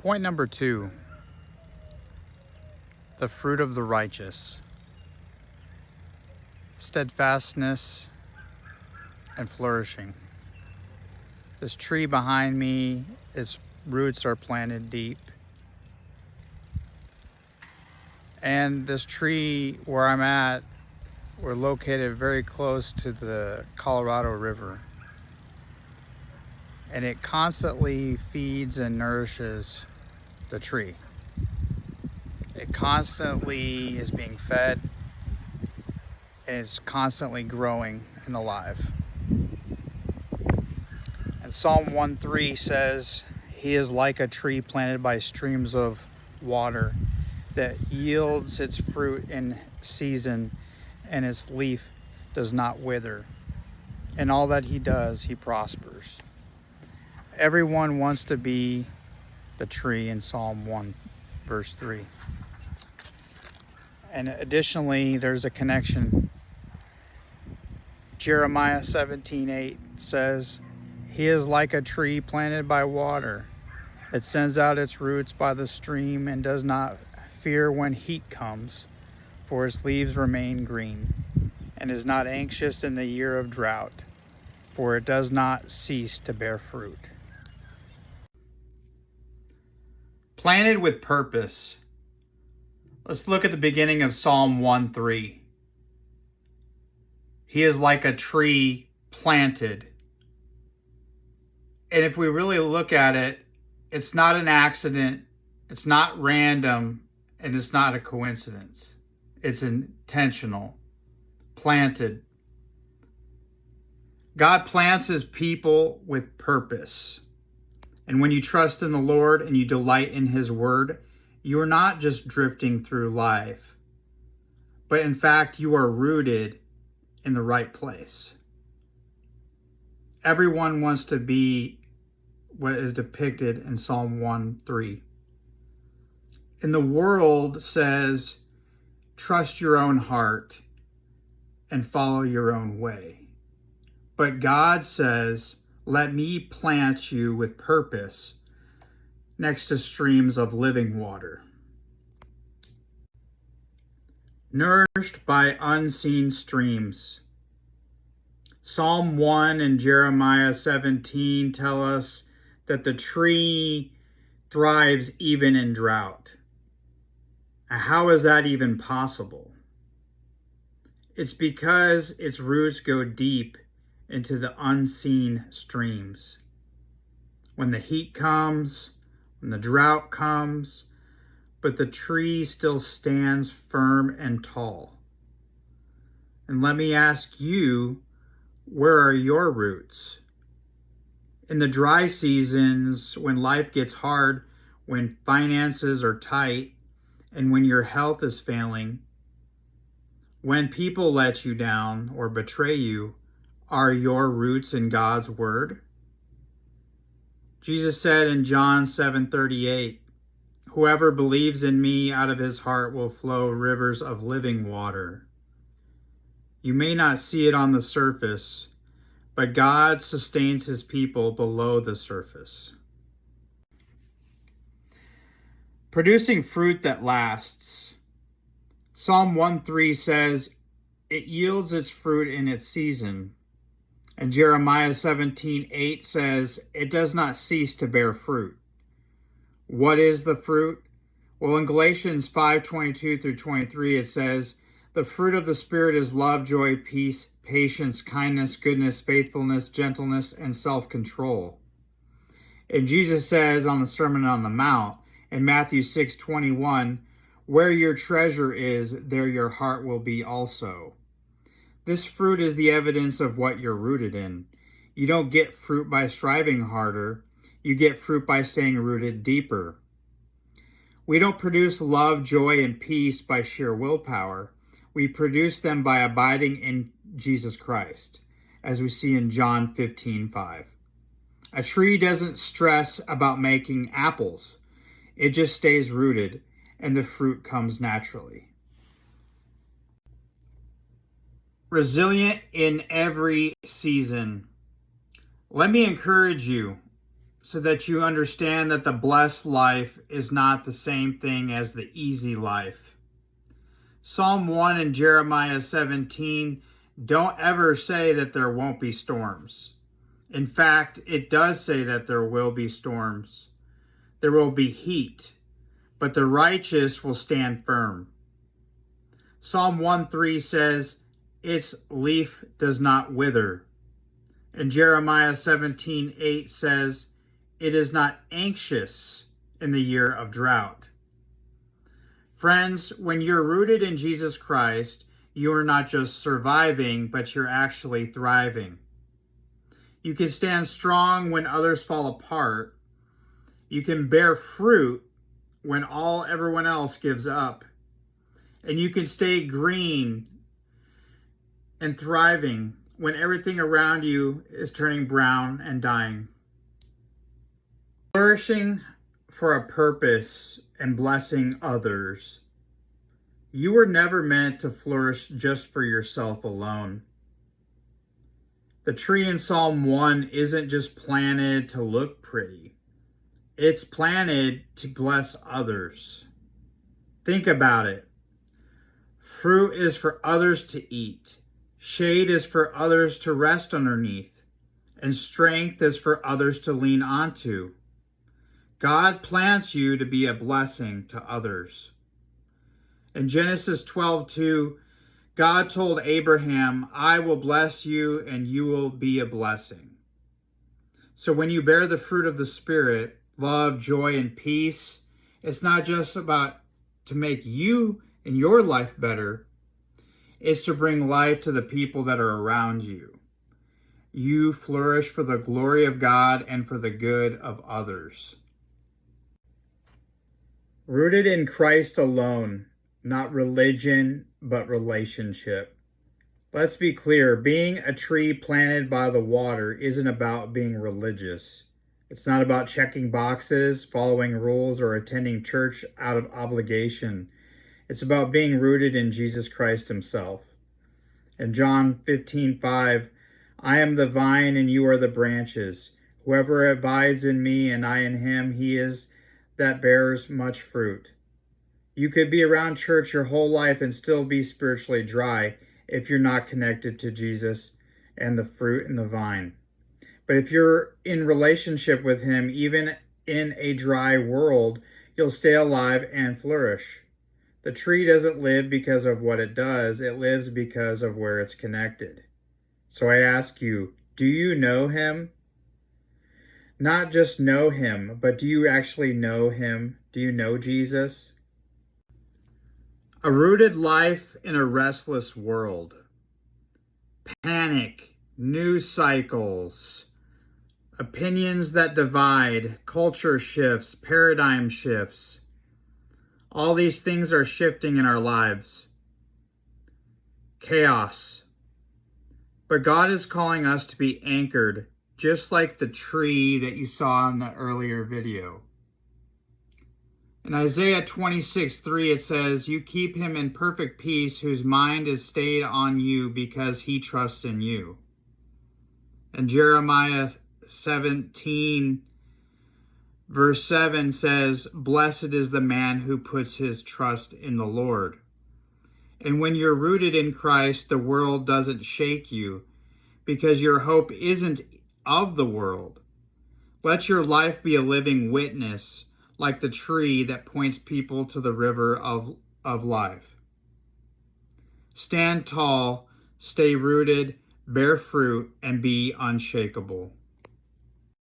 Point number 2, the fruit of the righteous. Steadfastness and flourishing. This tree behind me, its roots are planted deep. And this tree where I'm at, we're located very close to the Colorado River. And it constantly feeds and nourishes the tree. It constantly is being fed, and it's constantly growing and alive. And Psalm 1:3 says, "He is like a tree planted by streams of water that yields its fruit in season, and its leaf does not wither. In all that he does, he prospers." Everyone wants to be the tree in Psalm 1, verse 3. And additionally, there's a connection. Jeremiah 17:8 says, "He is like a tree planted by water that sends out its roots by the stream and does not fear when heat comes, for its leaves remain green, and is not anxious in the year of drought, for it does not cease to bear fruit." Planted with purpose. Let's look at the beginning of Psalm 1:3. He is like a tree planted. And if we really look at it, it's not an accident, it's not random, and it's not a coincidence. It's intentional, planted. God plants his people with purpose. And when you trust in the Lord and you delight in his word, you are not just drifting through life, but in fact, you are rooted in the right place. Everyone wants to be what is depicted in Psalm 1:3. And the world says, trust your own heart and follow your own way. But God says, let me plant you with purpose next to streams of living water. Nourished by unseen streams. Psalm 1 and Jeremiah 17 tell us that the tree thrives even in drought. How is that even possible? It's because its roots go deep into the unseen streams. When the heat comes, when the drought comes, but the tree still stands firm and tall. And let me ask you, where are your roots? In the dry seasons, when life gets hard, when finances are tight, and when your health is failing, when people let you down or betray you, are your roots in God's word? Jesus said in John 7:38, "Whoever believes in me, out of his heart will flow rivers of living water." You may not see it on the surface, but God sustains his people below the surface. Producing fruit that lasts. Psalm 1:3 says, it yields its fruit in its season. And Jeremiah 17:8 says, it does not cease to bear fruit. What is the fruit? Well, in Galatians 5:22 through 23, it says, the fruit of the Spirit is love, joy, peace, patience, kindness, goodness, faithfulness, gentleness, and self-control. And Jesus says on the Sermon on the Mount in Matthew 6:21, where your treasure is, there your heart will be also. This fruit is the evidence of what you're rooted in. You don't get fruit by striving harder. You get fruit by staying rooted deeper. We don't produce love, joy, and peace by sheer willpower. We produce them by abiding in Jesus Christ, as we see in John 15:5. A tree doesn't stress about making apples. It just stays rooted, and the fruit comes naturally. Resilient in every season. Let me encourage you. so that you understand that the blessed life is not the same thing as the easy life. Psalm 1 and Jeremiah 17 don't ever say that there won't be storms. In fact, it does say that there will be storms. There will be heat, but the righteous will stand firm. Psalm 1:3 says, its leaf does not wither. And Jeremiah 17:8 says, it is not anxious in the year of drought. Friends, when you're rooted in Jesus Christ, you are not just surviving, but you're actually thriving. You can stand strong when others fall apart. You can bear fruit when everyone else gives up. And you can stay green and thriving when everything around you is turning brown and dying. Flourishing for a purpose and blessing others. You were never meant to flourish just for yourself alone. The tree in Psalm 1 isn't just planted to look pretty. It's planted to bless others. Think about it. Fruit is for others to eat. Shade is for others to rest underneath. And strength is for others to lean onto. God plants you to be a blessing to others. In Genesis 12:2, God told Abraham, I will bless you and you will be a blessing. So when you bear the fruit of the Spirit, love, joy, and peace, it's not just about to make you and your life better. It's to bring life to the people that are around you. You flourish for the glory of God and for the good of others. Rooted in Christ alone, not religion, but relationship. Let's be clear, being a tree planted by the water isn't about being religious. It's not about checking boxes, following rules, or attending church out of obligation. It's about being rooted in Jesus Christ himself. In John 15:5, I am the vine and you are the branches. Whoever abides in me and I in him, he is that bears much fruit. You could be around church your whole life and still be spiritually dry if you're not connected to Jesus and the fruit in the vine. But if you're in relationship with him, even in a dry world, you'll stay alive and flourish. The tree doesn't live because of what it does, it lives because of where it's connected. So I ask you, do you know him? Not just know him, but do you actually know him? Do you know Jesus? A rooted life in a restless world. Panic, news cycles, opinions that divide, culture shifts, paradigm shifts. All these things are shifting in our lives. Chaos. But God is calling us to be anchored, just like the tree that you saw in the earlier video. In Isaiah 26:3, it says, you keep him in perfect peace whose mind is stayed on you because he trusts in you. And Jeremiah 17 verse 7 says, blessed is the man who puts his trust in the Lord. And when you're rooted in Christ, the world doesn't shake you because your hope isn't of the world. Let your life be a living witness, like the tree that points people to the river of life. Stand tall, stay rooted, bear fruit, and be unshakable.